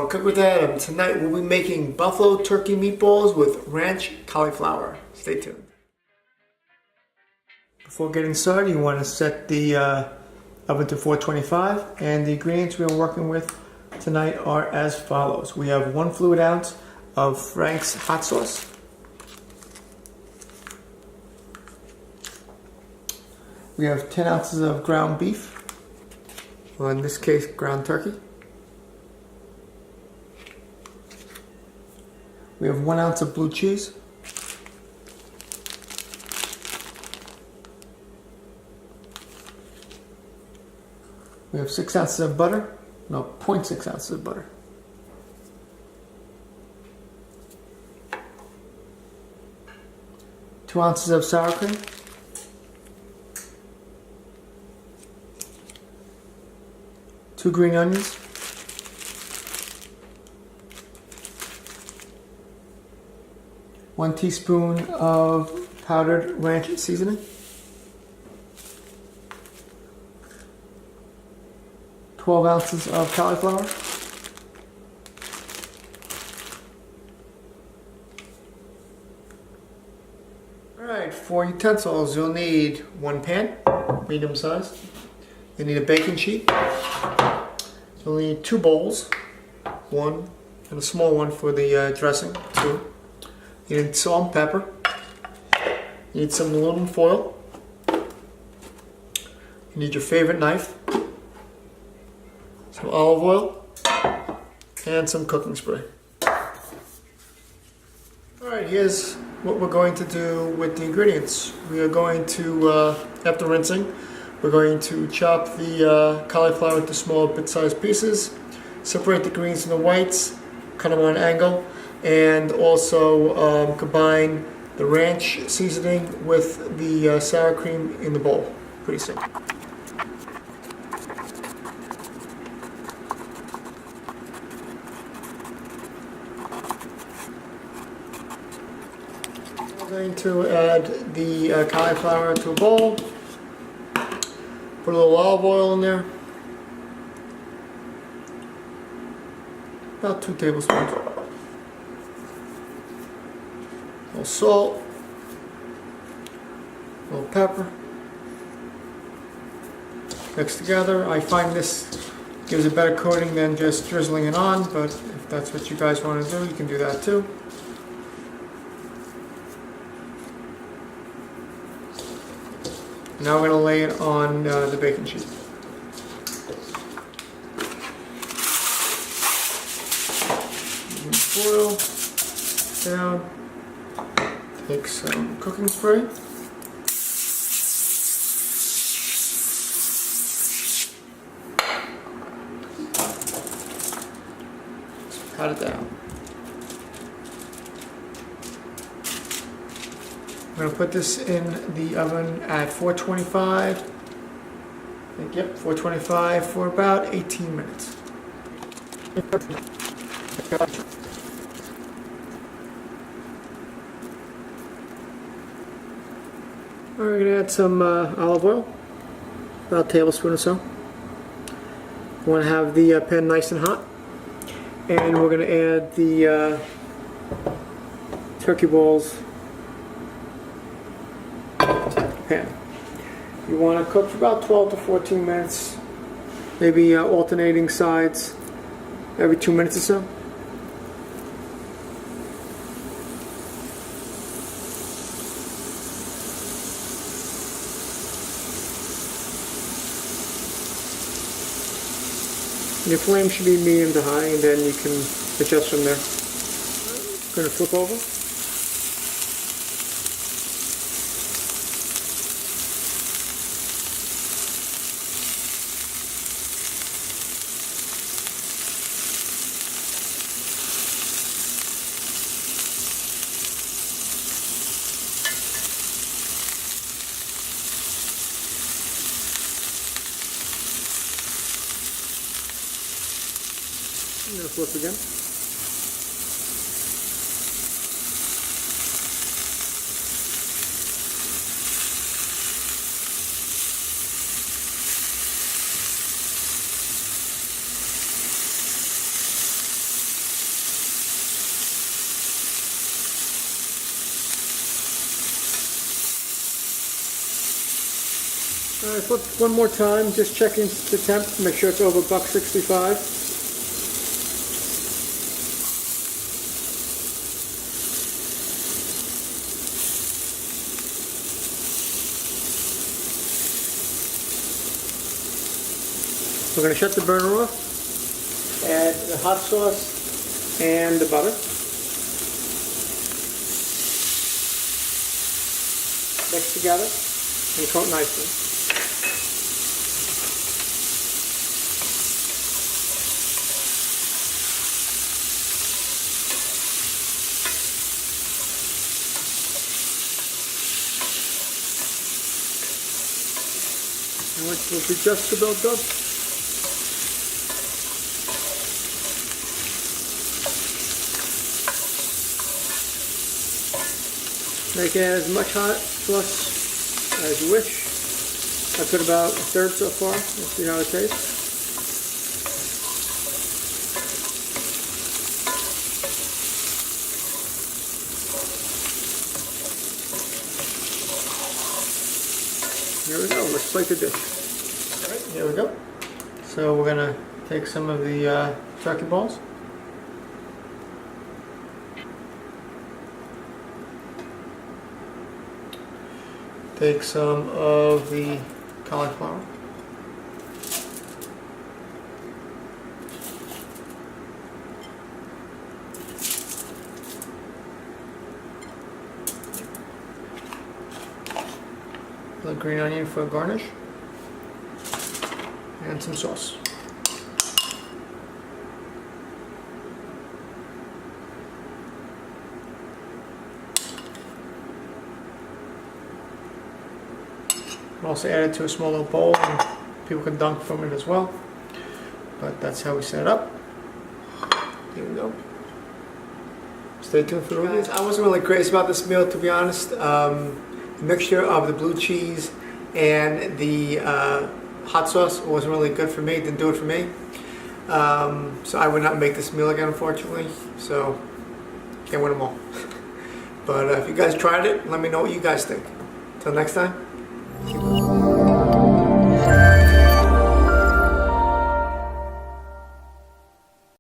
Hello, Cook with Adam. Tonight we'll be making buffalo turkey meatballs with ranch cauliflower. Stay tuned. Before getting started, you want to set the oven to 425, and the ingredients we are working with tonight are as follows. We have 1 fluid ounce of Frank's hot sauce. We have 10 ounces of ground beef, or in this case ground turkey. We have 1 ounce of blue cheese. We have 6 ounces of butter. No, 0.6 ounces of butter. Two ounces of sour cream. Two green onions. One teaspoon of powdered ranch seasoning. 12 ounces of cauliflower. Alright, for utensils you'll need 1 pan, medium size. You'll need a baking sheet. You'll need 2 bowls, 1 and a small one for the dressing, 2. You need salt and pepper. You need some aluminum foil. You need your favorite knife. Some olive oil. And some cooking spray. Alright, here's what we're going to do with the ingredients. We are going to, after rinsing, we're going to chop the cauliflower into small bit-sized pieces. Separate the greens and the whites. Cut them on an angle. And also combine the ranch seasoning with the sour cream in the bowl. Pretty simple. We're going to add the cauliflower to a bowl. Put a little olive oil in there. About 2 tablespoons. A little salt, a little pepper. Mix together. I find this gives a better coating than just drizzling it on, but if that's what you guys want to do, you can do that too. Now we're going to lay it on the baking sheet. Foil down. Take some cooking spray. Pat it down. I'm going to put this in the oven at 425. I think, yep, 425 for about 18 minutes. We're going to add some olive oil, about a tablespoon or so. We want to have the pan nice and hot. And we're going to add the turkey balls to the pan. You want to cook for about 12 to 14 minutes, maybe alternating sides every 2 minutes or so. Your flame should be medium to high, and then you can adjust from there. I'm going to flip over. I'm going to flip again. Alright, flip one more time, just checking the temp, make sure it's over $1.65. We're going to shut the burner off, add the hot sauce and the butter. Mix together and coat nicely. And which will be just about done. Make it as much hot sauce as you wish. I put about a third so far. We'll see how it tastes. Here we go. Let's plate the dish. All right, here we go. So we're gonna take some of the turkey balls. Take some of the cauliflower. A little green onion for a garnish. And some sauce. Also add it to a small little bowl and people can dunk from it as well. But that's how we set it up. Here we go. Stay tuned for the reviews. I wasn't really crazy about this meal, to be honest. The mixture of the blue cheese and the hot sauce wasn't really good for me. Didn't do it for me. So I would not make this meal again, unfortunately. So can't win them all. But if you guys tried it, let me know what you guys think. Till next time. Keep it.